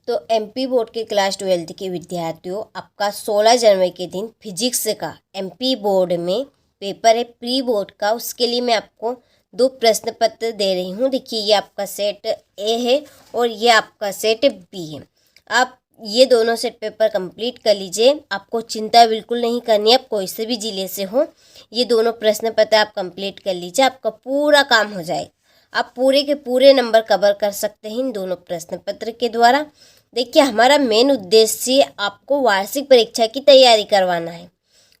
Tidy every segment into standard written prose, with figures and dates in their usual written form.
तो MP board के class 12 के विद्यार्थियों, आपका 16 जनवरी के दिन फिजिक्स का एमपी बोर्ड में पेपर है प्री बोर्ड का। उसके लिए मैं आपको 2 प्रश्न पत्र दे रही हूँ। देखिए, ये आपका सेट ए है और ये आपका सेट बी है। आप ये दोनों सेट पेपर कंप्लीट कर लीजिए। आपको चिंता बिल्कुल नहीं करनी है, आप कोई से भी जिले से हो, ये दोनों प्रश्न पत्र आप कंप्लीट कर लीजिए, आपका पूरा काम हो जाएगा। आप पूरे के पूरे नंबर कवर कर सकते हैं इन दोनों प्रश्न पत्र के द्वारा। देखिए, हमारा मेन उद्देश्य आपको वार्षिक परीक्षा की तैयारी करवाना है।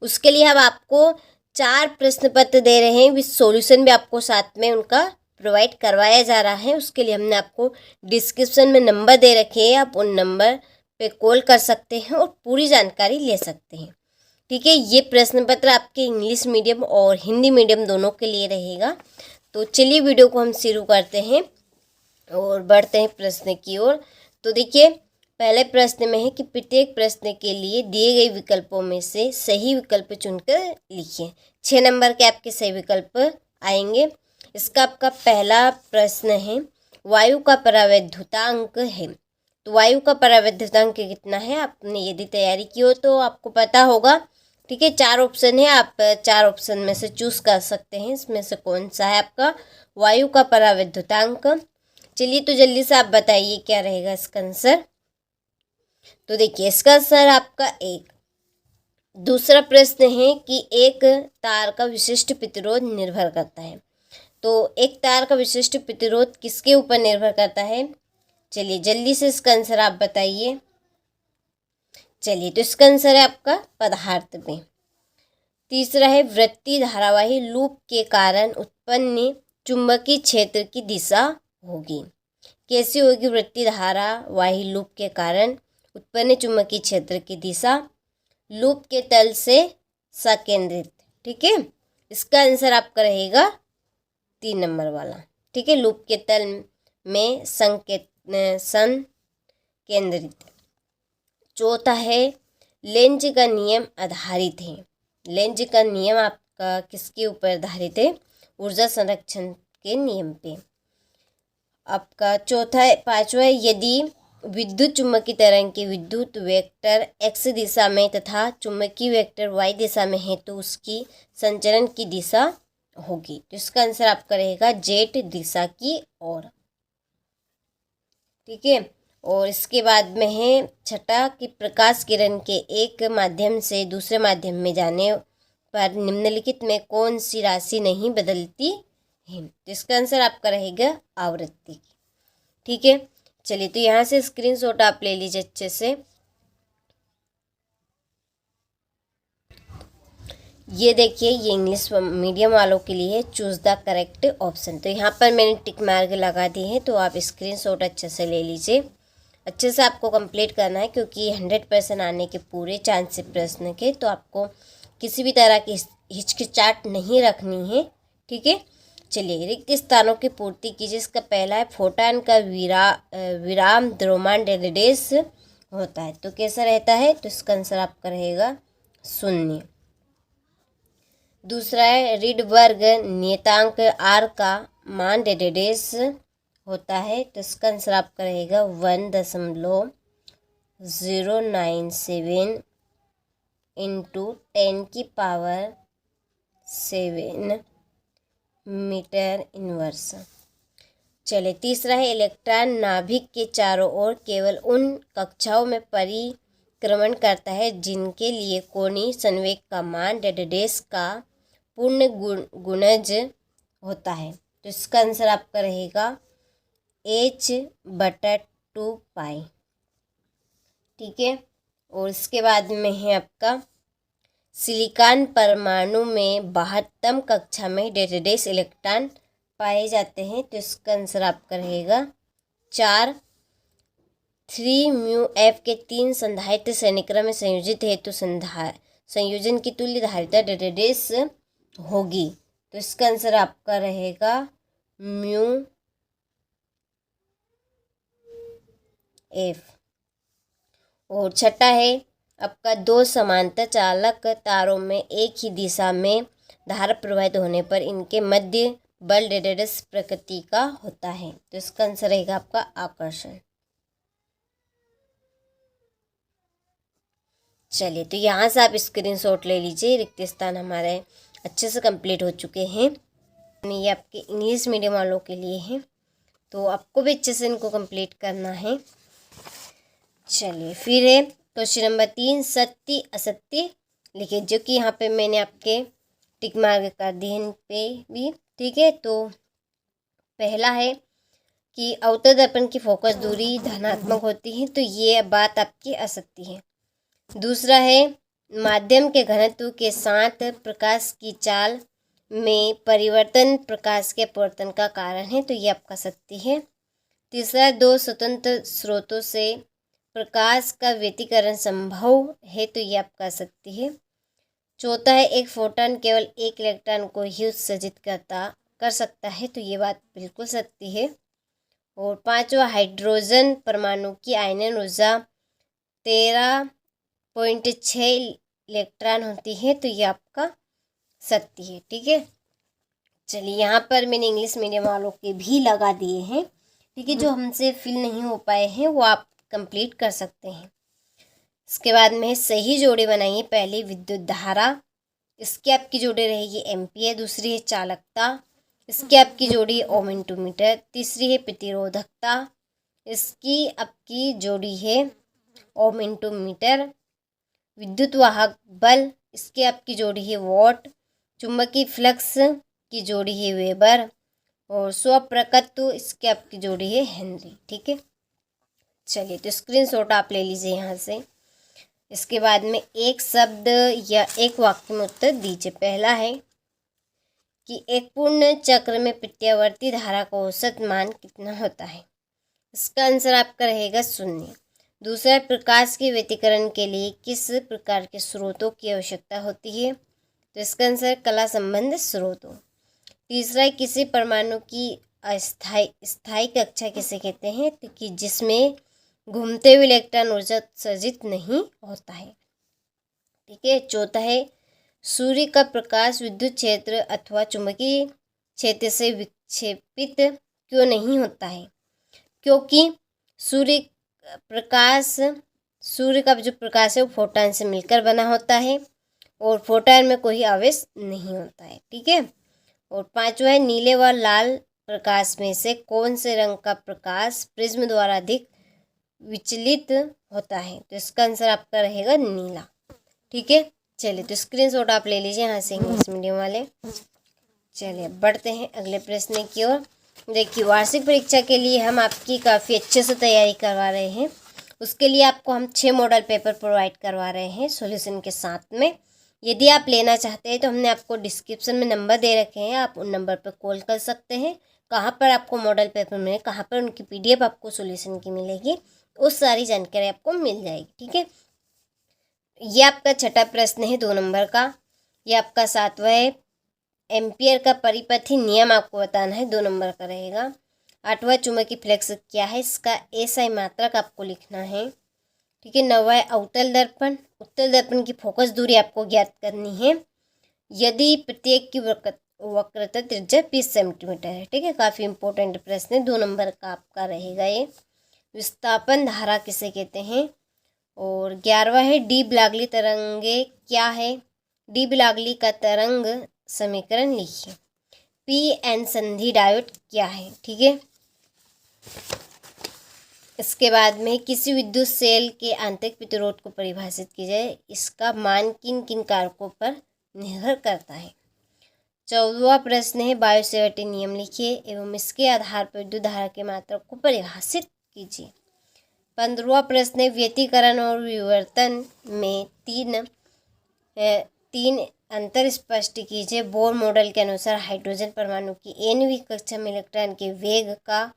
उसके लिए हम आपको 4 प्रश्न पत्र दे रहे हैं, विद सॉल्यूशन भी आपको साथ में उनका प्रोवाइड करवाया जा रहा है। उसके लिए हमने आपको डिस्क्रिप्शन में नंबर दे रखे हैं, आप उन नंबर पे कॉल कर सकते हैं और पूरी जानकारी ले सकते हैं। ठीक है, ये प्रश्न पत्र आपके इंग्लिश मीडियम और हिंदी मीडियम दोनों के लिए रहेगा। तो चलिए वीडियो को हम शुरू करते हैं और बढ़ते हैं प्रश्न की ओर। तो देखिए, पहले प्रश्न में है कि प्रत्येक प्रश्न के लिए दिए गए विकल्पों में से सही विकल्प चुनकर लिखिए। 6 नंबर के आपके सही विकल्प आएंगे। इसका आपका पहला प्रश्न है, वायु का परावैद्युतांक है। तो वायु का परावैद्युतांक कितना है? आपने यदि तैयारी की हो तो आपको पता होगा। ठीक है, 4 ऑप्शन है, आप 4 ऑप्शन में से चूज कर सकते हैं, इसमें से कौन सा है आपका वायु का परावैद्युतांक। चलिए, तो जल्दी से आप बताइए क्या रहेगा इसका आंसर। तो देखिए, इसका आंसर आपका 1। दूसरा प्रश्न है कि एक तार का विशिष्ट प्रतिरोध निर्भर करता है। तो एक तार का विशिष्ट प्रतिरोध किसके ऊपर निर्भर करता है? चलिए जल्दी से इसका आंसर आप बताइए। चलिए, तो इसका आंसर है आपका पदार्थ में। तीसरा है, वृत्तीय धारावाही लूप के कारण उत्पन्न चुंबकीय क्षेत्र की दिशा होगी। कैसी होगी वृत्तीय धारावाही लूप के कारण उत्पन्न चुंबकीय क्षेत्र की दिशा? लूप के तल से संकेंद्रित। ठीक है, इसका आंसर आपका रहेगा 3 नंबर वाला। ठीक है, लूप के तल में संकेंद्रित। चौथा है, लेंज का नियम आधारित है। लेंज का नियम आपका किसके ऊपर आधारित है? ऊर्जा संरक्षण के नियम पे। आपका चौथा है, 5वां है, यदि विद्युत चुम्बकीय तरंग के विद्युत वेक्टर x दिशा में तथा चुम्बकीय वेक्टर y दिशा में है तो उसकी संचरण की दिशा होगी। तो इसका आंसर आपका रहेगा z दिशा की ओर। ठीक है, और इसके बाद में है 6ठा कि प्रकाश किरण के एक माध्यम से दूसरे माध्यम में जाने पर निम्नलिखित में कौन सी राशि नहीं बदलती है? तो इसका आंसर आपका रहेगा आवृत्ति। ठीक है, चलिए, तो यहाँ से स्क्रीनशॉट आप ले लीजिए अच्छे से। ये देखिए, ये इंग्लिश मीडियम वालों के लिए चूज द करेक्ट ऑप्शन। तो यहाँ पर मैंने टिक मार्क लगा दी है, तो आप स्क्रीनशॉट अच्छे से ले लीजिए। अच्छे से आपको कंप्लीट करना है क्योंकि 100% आने के पूरे चांस है प्रश्न के, तो आपको किसी भी तरह की हिचकिचाहट नहीं रखनी है। ठीक है, चलिए, रिक्त स्थानों की पूर्ति कीजिए। इसका पहला है, फोटान का विराम द्रव्यमान डेडेस होता है। तो कैसा रहता है? तो इसका आंसर आपका रहेगा 0। दूसरा है, रिडबर्ग नियतांक आर का मान डेडेस होता है। तो इसका आंसर आपका रहेगा 1.097 इंटू 10⁻⁷ मीटर इनवर्स। चले, तीसरा है, इलेक्ट्रॉन नाभिक के चारों ओर केवल उन कक्षाओं में परिक्रमण करता है जिनके लिए कोणीय संवेग का मान डेडेस का पूर्ण गुणज होता है। तो इसका आंसर आपका रहेगा h/2π। ठीक है, और इसके बाद में है आपका सिलिकॉन परमाणु में 72 कक्षा में डेडेस इलेक्ट्रॉन पाए जाते हैं। तो इसका आंसर आपका रहेगा 4। 3μF के 3 संधारित्र श्रेणीक्रम में संयोजित है तो संयोजन की तुल्य धारिता डेडेस होगी। तो इसका आंसर आपका रहेगा μF। और 6ठा है, आपका 2 समांतर चालक तारों में एक ही दिशा में धारा प्रवाहित होने पर इनके मध्य बल डेडेस प्रकृति का होता है। तो इसका आंसर रहेगा आपका आकर्षण। चलिए, तो यहाँ से आप स्क्रीनशॉट ले लीजिए। रिक्त स्थान हमारे अच्छे से कंप्लीट हो चुके हैं। ये आपके इंग्लिश मीडियम वालों के लिए हैं, तो आपको भी अच्छे से इनको कंप्लीट करना है। चलिए, फिर है क्वेश्चन नंबर 3, सत्य असत्य लिखिए, जो कि यहाँ पे मैंने आपके टिक मार्क कर दिए इन पे भी। ठीक है, तो पहला है कि अवतल दर्पण की फोकस दूरी धनात्मक होती है, तो ये बात आपकी असत्य है। दूसरा है माध्यम के घनत्व के साथ प्रकाश की चाल में परिवर्तन प्रकाश के अपवर्तन का कारण है, तो ये आपका सत्य है। तीसरा, दो स्वतंत्र स्रोतों से प्रकाश का व्यतिकरण संभव है, तो ये आपका सत्य है। चौथा है एक फोटॉन केवल एक इलेक्ट्रॉन को ही उत्सर्जित कर सकता है, तो ये बात बिल्कुल सत्य है। और पांचवा, हाइड्रोजन परमाणु की आयनन ऊर्जा 13.6 इलेक्ट्रॉन होती है, तो ये आपका सत्य है। ठीक है, चलिए यहाँ पर मैंने इंग्लिश मीडियम वालों के भी लगा दिए हैं। ठीक है, जो हमसे फिल नहीं हो पाए हैं वो आप कंप्लीट कर सकते हैं। इसके बाद में सही जोड़ी बनाइए। पहली विद्युत धारा, इसकी आपकी जोड़ी रहेगी एम्पियर। दूसरी है चालकता, इसकी आपकी जोड़ी ओम इंटू मीटर। तीसरी है प्रतिरोधकता, इसकी आपकी जोड़ी है ओम इंटू मीटर। विद्युत वाहक बल, इसकी आपकी जोड़ी है वॉट। चुंबकीय फ्लक्स की जोड़ी है वेबर। और स्वप्रकत्व, इसकी आपकी जोड़ी है हेनरी। ठीक है, चलिए, तो स्क्रीनशॉट आप ले लीजिए यहाँ से। इसके बाद में एक शब्द या एक वाक्य में उत्तर दीजिए। पहला है कि एक पूर्ण चक्र में प्रत्यावर्ती धारा का औसत मान कितना होता है, इसका आंसर आपका रहेगा 0। दूसरा, प्रकाश के व्यतिकरण के लिए किस प्रकार के स्रोतों की आवश्यकता होती है, तो इसका आंसर कला संबंध स्रोतों। तीसरा, किसी परमाणु की स्थायी कक्षा किसे कहते हैं, तो कि जिसमें घूमते हुए इलेक्ट्रॉन ऊर्जा उत्सर्जित नहीं होता है। ठीक है, चौथा है सूर्य का प्रकाश विद्युत क्षेत्र अथवा चुंबकीय क्षेत्र से विक्षेपित क्यों नहीं होता है, क्योंकि सूर्य का जो प्रकाश है वो फोटॉन से मिलकर बना होता है और फोटॉन में कोई आवेश नहीं होता है। ठीक है, और पांचवा है नीले व लाल प्रकाश में से कौन से रंग का प्रकाश प्रिज्म द्वारा अधिक विचलित होता है, तो इसका आंसर आपका रहेगा नीला। ठीक है, चलिए, तो स्क्रीनशॉट आप ले लीजिए यहाँ से इंग्लिश मीडियम वाले। चलिए, बढ़ते हैं अगले प्रश्न की ओर। देखिए, वार्षिक परीक्षा के लिए हम आपकी काफ़ी अच्छे से तैयारी करवा रहे हैं। उसके लिए आपको हम 6 मॉडल पेपर प्रोवाइड करवा रहे हैं सॉल्यूशन के साथ में। यदि आप लेना चाहते हैं तो हमने आपको डिस्क्रिप्शन में नंबर दे रखे हैं, आप उन नंबर पर कॉल कर सकते हैं। कहाँ पर आपको मॉडल पेपर मिले, कहाँ पर उनकी PDF आपको सॉल्यूशन की मिलेगी, उस सारी जानकारी आपको मिल जाएगी। ठीक है, ये आपका छठा प्रश्न है 2 नंबर का। ये आपका 7वां है, एम्पियर का परिपथी नियम आपको बताना है, 2 नंबर का रहेगा। 8वां, चुंबकीय फ्लक्स क्या है, इसका SI मात्रक आपको लिखना है। ठीक है, 9वां है अवतल दर्पण। उत्तल दर्पण की फोकस दूरी आपको ज्ञात करनी है यदि प्रत्येक की वक्रता त्रिज्या 20 सेंटीमीटर है। ठीक है, काफ़ी इंपॉर्टेंट प्रश्न है, 2 नंबर का आपका रहेगा ये। विस्थापन धारा किसे कहते हैं, और 11वां है डी ब्लागली तरंगे क्या है, डी ब्लागली का तरंग समीकरण लिखिए। PN संधि डायोड क्या है। ठीक है, इसके बाद में किसी विद्युत सेल के आंतरिक प्रतिरोध को परिभाषित कीजिए, इसका मान किन किन कारकों पर निर्भर करता है। 14वां प्रश्न है बायो सेवर्टी नियम लिखिए एवं इसके आधार पर विद्युत धारा के मात्रा को परिभाषित कीजिए। 15वां प्रश्न है व्यतिकरण और विवर्तन में तीन अंतर स्पष्ट कीजिए। बोर मॉडल के अनुसार हाइड्रोजन परमाणु की nवीं कक्षा में इलेक्ट्रॉन के वेग का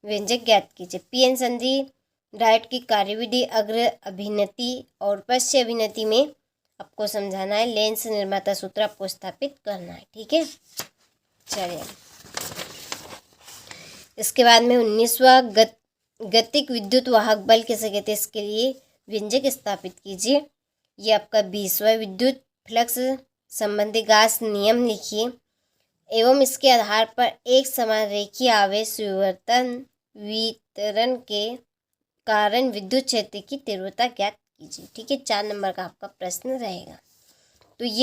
व्यंजक ज्ञात कीजिए। PN संधि डायोड की कार्यविधि अग्र अभिनति और पश्च अभिनति में आपको समझाना है। लेंस निर्माता सूत्र आपको स्थापित करना है। ठीक है, चलिए, इसके बाद में 19वां गतिक विद्युत वाहक बल किसे कहते हैं, इसके लिए व्यंजक स्थापित कीजिए। ये आपका 20वां विद्युत फ्लक्स संबंधी गास नियम लिखिए एवं इसके आधार पर एक समान रेखीय आवेश वितरण के कारण विद्युत क्षेत्र की तीव्रता ज्ञात कीजिए। ठीक है, 4 नंबर का आपका प्रश्न रहेगा। तो ये